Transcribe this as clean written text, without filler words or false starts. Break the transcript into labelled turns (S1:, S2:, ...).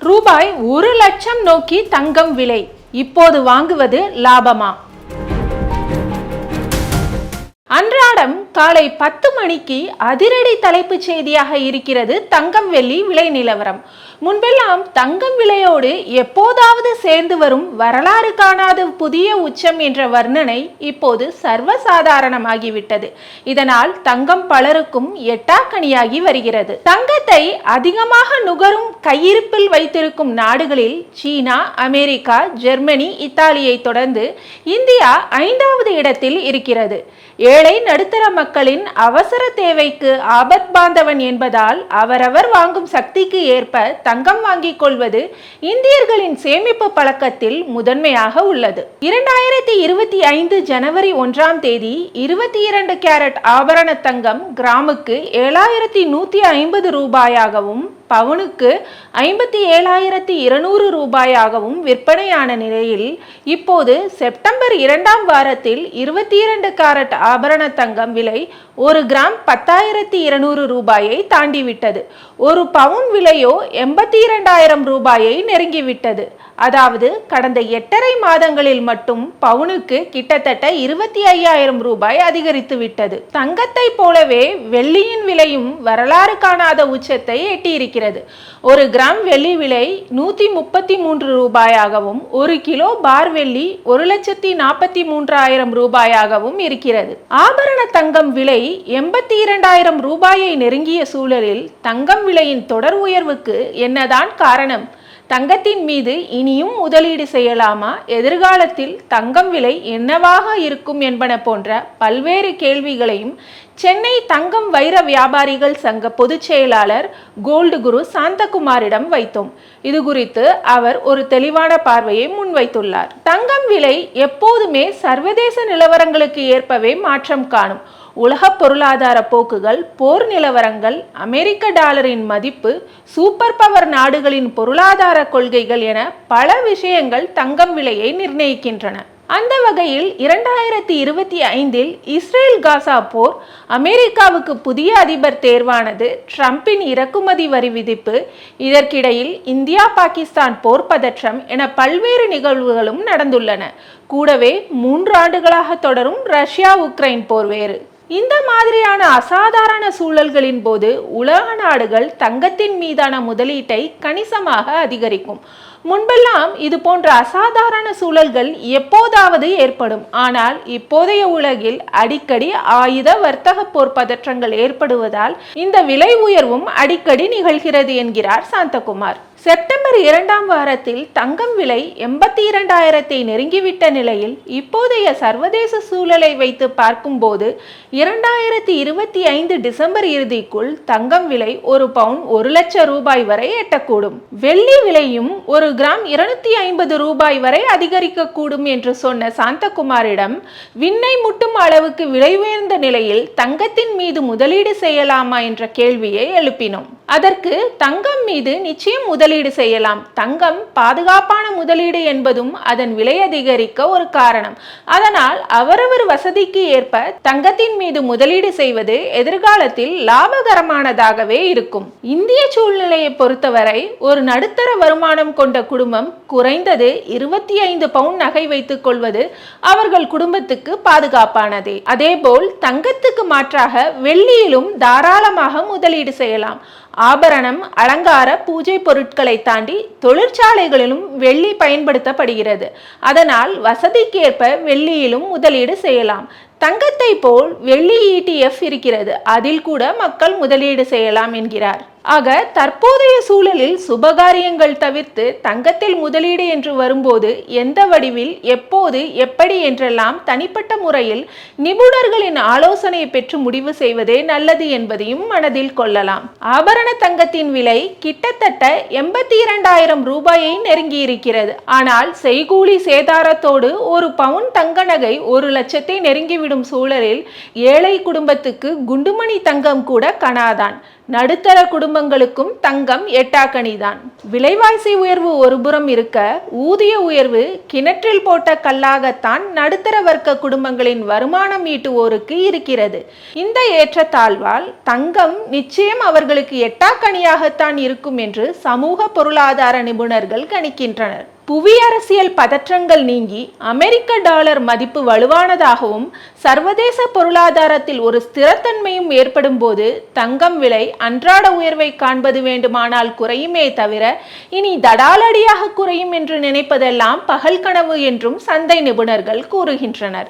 S1: ரூபாய் 1,00,000 நோக்கி தங்கம் விலை. இப்போது வாங்குவது லாபமா? அன்றாடம் காலை 10 மணிக்கு அதிரடி தலைப்புச் செய்தியாக இருக்கிறது தங்கம் வெள்ளி விலை நிலவரம். முன்பெல்லாம் தங்கம் விலையோடு எப்போதாவது சேர்ந்து வரும் வரலாறு காணாத புதிய உச்சம் என்ற வர்ணனை இப்போது சர்வசாதாரணமாகிவிட்டது. இதனால் தங்கம் பலருக்கும் எட்டாக்கனியாகி வருகிறது. தங்கத்தை அதிகமாக நுகரும் கையிருப்பில் வைத்திருக்கும் நாடுகளில் சீனா, அமெரிக்கா, ஜெர்மனி, இத்தாலியை தொடர்ந்து இந்தியா 5வது இடத்தில் இருக்கிறது. ஏழை நடுத்தர மக்களின் அவசர தேவைக்கு ஆபத் பாந்தவன் என்பதால் அவரவர் வாங்கும் சக்திக்கு ஏற்ப தங்கம் வாங்கிக் கொள்வது இந்தியர்களின் சேமிப்பு பழக்கத்தில் முதன்மையாக உள்ளது. 2025 ஜனவரி 1ஆம் தேதி 22 கேரட் ஆபரண தங்கம் கிராமுக்கு 7,150 ரூபாயாகவும் பவுனுக்கு 57,200 ரூபாயாகவும் விற்பனையான நிலையில் இப்போது செப்டம்பர் 2ஆம் வாரத்தில் 22 கேரட் ஆபரண தங்கம் விலை 1 கிராம் 10,200 ரூபாயை தாண்டிவிட்டது. ஒரு பவுன் விலையோ 82,000 ரூபாயை நெருங்கிவிட்டது. அதாவது கடந்த 8.5 மாதங்களில் மட்டும் பவுனுக்கு கிட்டத்தட்ட 25,000 ரூபாய் அதிகரித்து விட்டது. தங்கத்தை போலவே வெள்ளியின் விலையும் வரலாறு காணாத உச்சத்தை எட்டியிருக்கிறது. 1 கிராம் வெள்ளி விலை 133 ரூபாயாகவும் 1 கிலோ பார் வெள்ளி 1,43,000 ரூபாயாகவும் இருக்கிறது. ஆபரண தங்கம் விலை 82,000 ரூபாயை நெருங்கிய சூழலில் தங்கம் விலையின் தொடர் உயர்வுக்கு என்னதான் காரணம்? தங்கத்தின் மீது இனியும் முதலீடு செய்யலாமா? எதிர்காலத்தில் தங்கம் விலை என்னவாக இருக்கும் என்பன போன்ற பல்வேறு கேள்விகளையும் சென்னை தங்கம் வைர வியாபாரிகள் சங்க பொதுச் செயலாளர் கோல்டு குரு சாந்தகுமாரிடம் வைத்தோம். இது குறித்து அவர் ஒரு தெளிவான பார்வையை முன்வைத்துள்ளார். தங்கம் விலை எப்போதுமே சர்வதேச நிலவரங்களுக்கு ஏற்பவே மாற்றம் காணும். உலக பொருளாதார போக்குகள், போர் நிலவரங்கள், அமெரிக்க டாலரின் மதிப்பு, சூப்பர் பவர் நாடுகளின் பொருளாதார கொள்கைகள் என பல விஷயங்கள் தங்கம் விலையை நிர்ணயிக்கின்றன. அந்த வகையில் 2025 இஸ்ரேல் காசா போர், அமெரிக்காவுக்கு புதிய அதிபர் தேர்வானது, ட்ரம்பின் இறக்குமதி வரி விதிப்பு, இதற்கிடையில் இந்தியா பாகிஸ்தான் போர் பதற்றம் என பல்வேறு நிகழ்வுகளும் நடந்துள்ளன. கூடவே 3 ஆண்டுகளாக தொடரும் ரஷ்யா உக்ரைன் போர் வேறு. இந்த மாதிரியான அசாதாரண சூழல்களின் போது உலக நாடுகள் தங்கத்தின் மீதான முதலீட்டை கணிசமாக அதிகரிக்கும். முன்பெல்லாம் இது போன்ற அசாதாரண சூழல்கள் எப்போதாவது ஏற்படும். ஆனால் இப்போதைய உலகில் அடிக்கடி ஆயுத வர்த்தக போர் பதற்றங்கள் ஏற்படுவதால் இந்த விலை உயர்வும் அடிக்கடி நிகழ்கிறது என்கிறார் சாந்தகுமார். செப்டம்பர் 2ஆம் வாரத்தில் தங்கம் விலை 82,000 நெருங்கிவிட்ட நிலையில் இப்போதைய சர்வதேச சூழலை வைத்து பார்க்கும்போது 2025 டிசம்பர் இறுதிக்குள் தங்கம் விலை ஒரு பவுன் 1,00,000 ரூபாய் வரை எட்டக்கூடும். வெள்ளி விலையும் 1 கிராம் 250 ரூபாய் வரை அதிகரிக்கக்கூடும் என்று சொன்ன சாந்தகுமாரிடம் விண்ணை முட்டும் அளவுக்கு விலை உயர்ந்த நிலையில் தங்கத்தின் மீது முதலீடு செய்யலாமா என்ற கேள்வியை எழுப்பினோம். அதற்கு தங்கம் மீது நிச்சயம் முதலீடு செய்யலாம். தங்கம் பாதுகாப்பான முதலீடு என்பதும் அதன் விலை அதிகரிக்க ஒரு காரணம். அதனால் அவரவர் வசதிக்கு ஏற்ப தங்கத்தின் மீது முதலீடு செய்வது எதிர்காலத்தில் லாபகரமானதாகவே இருக்கும். இந்திய சூழ்நிலையை பொறுத்தவரை ஒரு நடுத்தர வருமானம் கொண்ட குடும்பம் குறைந்தது 25 பவுன் நகை வைத்துக் கொள்வது அவர்கள் குடும்பத்துக்கு பாதுகாப்பானதே. அதேபோல் தங்கத்துக்கு மாற்றாக வெள்ளியிலும் தாராளமாக முதலீடு செய்யலாம். ஆபரணம், அலங்கார, பூஜை பொருட்களை தாண்டி தொழிற்சாலைகளிலும் வெள்ளி பயன்படுத்தப்படுகிறது. அதனால் வசதிக்கேற்ப வெள்ளியிலும் முதலீடு செய்யலாம். தங்கத்தை போல் வெள்ளி ETF இருக்கிறது, அதில் கூட மக்கள் முதலீடு செய்யலாம் என்கிறார். ஆக தற்போதைய சூழலில் சுபகாரியங்கள் தவிர்த்து தங்கத்தில் முதலீடு என்று வரும்போது எந்த வடிவில், எப்போது, எப்படி என்றெல்லாம் தனிப்பட்ட முறையில் நிபுணர்களின் ஆலோசனையை பெற்று முடிவு செய்வதே நல்லது என்பதையும் மனதில் கொள்ளலாம். ஆபரண தங்கத்தின் விலை கிட்டத்தட்ட 82,000 ரூபாயை நெருங்கி இருக்கிறது. ஆனால் செய்கூலி சேதாரத்தோடு ஒரு பவுன் தங்க நகை 1,00,000 நெருங்கிவிடும் சூழலில் ஏழை குடும்பத்துக்கு குண்டுமணி தங்கம் கூட கனாதான். நடுத்தர குடும்பங்களுக்கும் தங்கம் எட்டாக்கணிதான். விலைவாசி உயர்வு ஒருபுறம் இருக்க, ஊதிய உயர்வு கிணற்றில் போட்ட கல்லாகத்தான் நடுத்தர வர்க்க குடும்பங்களின் வருமானம் ஈட்டுவோருக்கு இருக்கிறது. இந்த ஏற்றத்தாழ்வால் தங்கம் நிச்சயம் அவர்களுக்கு எட்டாக்கணியாகத்தான் இருக்கும் என்று சமூக பொருளாதார நிபுணர்கள் கணிக்கின்றனர். புவி அரசியல் பதற்றங்கள் நீங்கி அமெரிக்க டாலர் மதிப்பு வலுவானதாகவும் சர்வதேச பொருளாதாரத்தில் ஒரு ஸ்திரத்தன்மையும் ஏற்படும் போது தங்கம் விலை அன்றாட உயர்வை காண்பது வேண்டுமானால் குறையுமே தவிர இனி தடாலடியாக குறையும் என்று நினைப்பதெல்லாம் பகல் கனவு என்றும் சந்தை நிபுணர்கள் கூறுகின்றனர்.